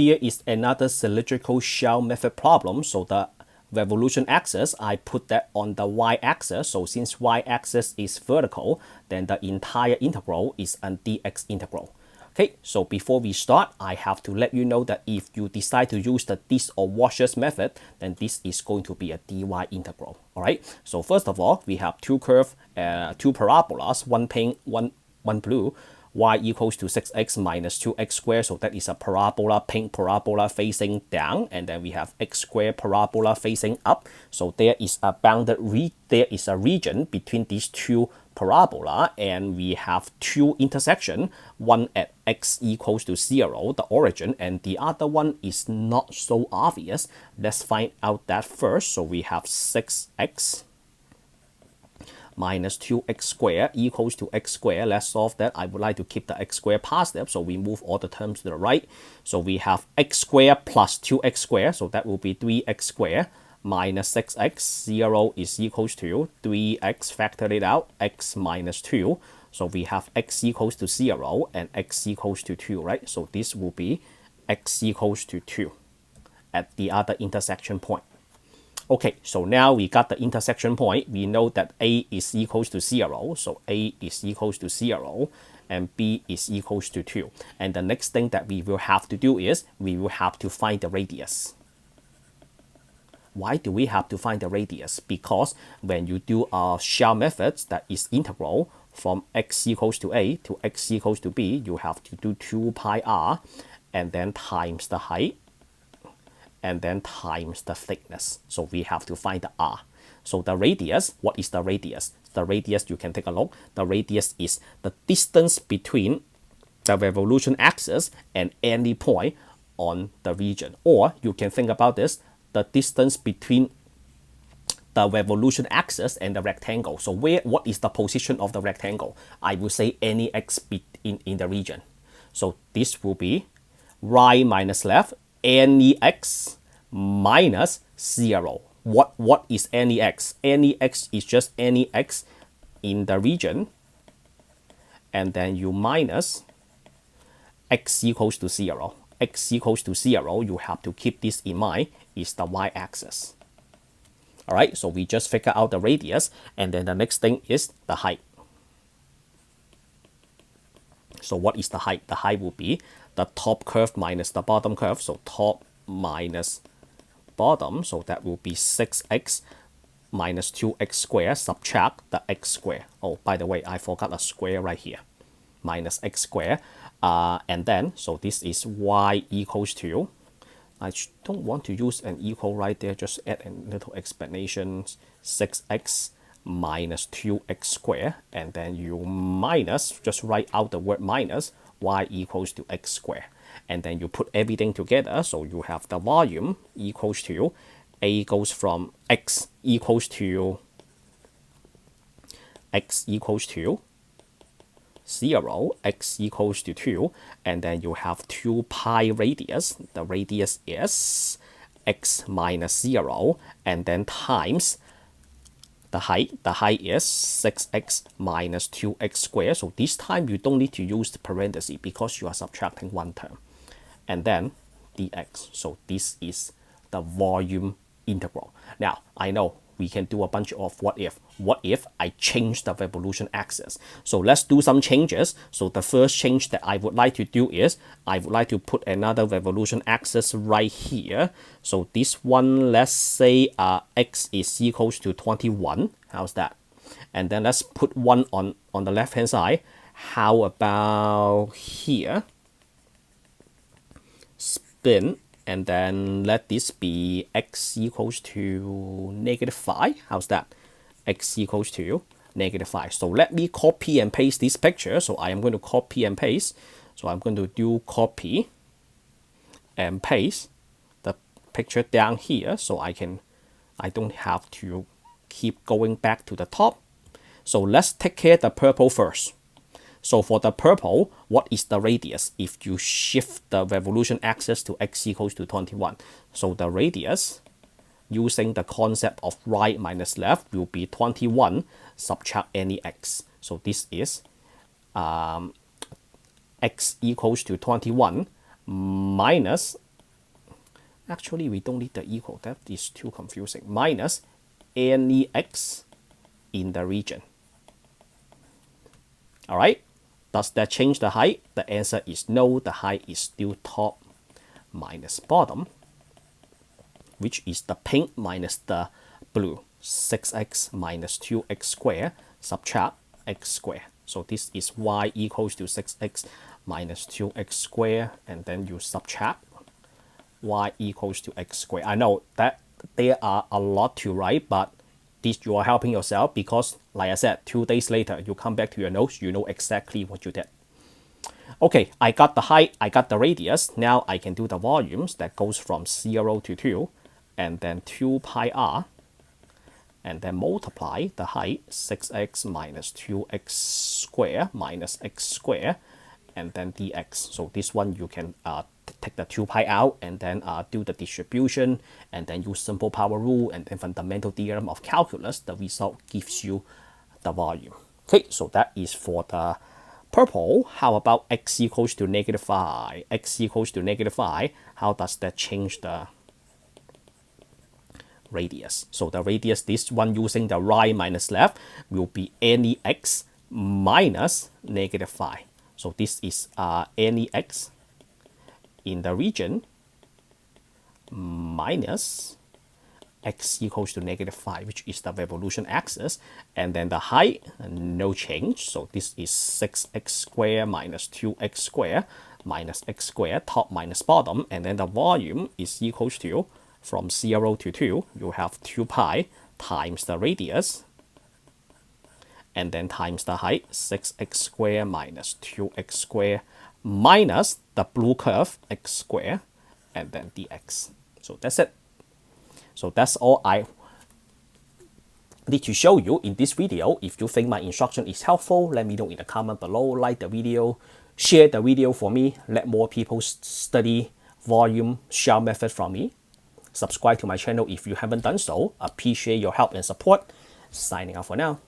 Here is another cylindrical shell method problem. So the revolution axis, I put that on the y-axis. So since y-axis is vertical, then the entire integral is a dx integral. Okay, so before we start, I have to let you know that if you decide to use the disc or washers method, then this is going to be a dy integral. All right, so first of all, we have two parabolas, one pink, one blue. Y equals to 6x minus 2x squared, so that is a parabola, pink parabola facing down, and then we have x squared parabola facing up. So there is a region between these two parabola, and we have two intersection, one at x equals to 0, the origin, and the other one is not so obvious. Let's find out that first. So we have 6x minus 2x squared equals to x squared. Let's solve that. I would like to keep the x squared positive, so we move all the terms to the right. So we have x squared plus 2x squared, so that will be 3x squared minus 6x. 0 is equals to 3x, factor it out, x minus 2. So we have x equals to 0 and x equals to 2, right? So this will be x equals to 2 at the other intersection point. Okay, so now we got the intersection point. We know that A is equals to 0, so A is equals to 0, and B is equals to 2. And the next thing that we will have to do is we will have to find the radius. Why do we have to find the radius? Because when you do a shell methods that is integral from x equals to A to x equals to B, you have to do 2 pi r and then times the height and then times the thickness. So we have to find the r. So the radius, what is the radius? The radius, you can take a look. The radius is the distance between the revolution axis and any point on the region. Or you can think about this, the distance between the revolution axis and the rectangle. So what is the position of the rectangle? I will say any x in the region. So this will be right minus left, any x minus 0. What is any x? Any x is just any x in the region, and then you minus x equals to 0. X equals to 0, you have to keep this in mind, is the y-axis. All right, so we just figure out the radius, and then the next thing is the height. So what is the height? The height will be the top curve minus the bottom curve. So top minus bottom, so that will be 6x minus 2x squared, subtract the x squared. Oh, by the way, I forgot a square right here. Minus x squared. And then, so this is y equals to, I don't want to use an equal right there, just add a little explanation, 6x minus 2x squared, and then you minus, just write out the word minus, y equals to x squared. And then you put everything together, so you have the volume equals to, A goes from x equals to 0, x equals to 2, and then you have 2 pi radius. The radius is x minus 0, and then times the height. The height is 6x minus 2x squared. So this time you don't need to use the parenthesis because you are subtracting one term. And then dx. So this is the volume integral. Now, I know we can do a bunch of what if. What if I change the revolution axis? So let's do some changes. So the first change that I would like to do is I would like to put another revolution axis right here. So this one, let's say x is equals to 21. How's that? And then let's put one on the left hand side. How about here? Spin. And then let this be x equals to -5. How's that? X equals to -5. So let me copy and paste this picture. So I am going to copy and paste. So I'm going to do copy and paste the picture down here. So I don't have to keep going back to the top. So let's take care of the purple first. So for the purple, what is the radius if you shift the revolution axis to x equals to 21? So the radius, using the concept of right minus left, will be 21 subtract any x. So this is x equals to 21 minus Actually, we don't need the equal. That is too confusing. Minus any x in the region. All right. Does that change the height? The answer is no. The height is still top minus bottom, which is the pink minus the blue. 6x minus 2x squared, subtract x squared. So this is y equals to 6x minus 2x squared, and then you subtract y equals to x squared. I know that there are a lot to write, but this you are helping yourself because, like I said, 2 days later, you come back to your notes, you know exactly what you did. Okay, I got the height, I got the radius. Now I can do the volumes that goes from 0 to 2, and then 2 pi r, and then multiply the height, 6x minus 2x squared minus x squared, and then dx. So this one you can take the 2 pi out and then do the distribution, and then use simple power rule and then fundamental theorem of calculus. The result gives you the volume. Okay, so that is for the purple. How about x equals to -5? X equals to -5. How does that change the radius? So the radius, this one using the right minus left, will be any x minus -5. So this is any x in the region minus x equals to -5, which is the revolution axis, and then the height, no change. So this is 6x squared minus 2x squared minus x squared, top minus bottom, and then the volume is equals to, from 0 to 2, you have 2 pi times the radius, and then times the height, 6x squared minus 2x squared minus the blue curve, x squared, and then dx. So that's it. So that's all I need to show you in this video. If you think my instruction is helpful, let me know in the comment below. Like the video, share the video for me, let more people study volume shell method from me. Subscribe to my channel if you haven't done so. Appreciate your help and support. Signing off for now.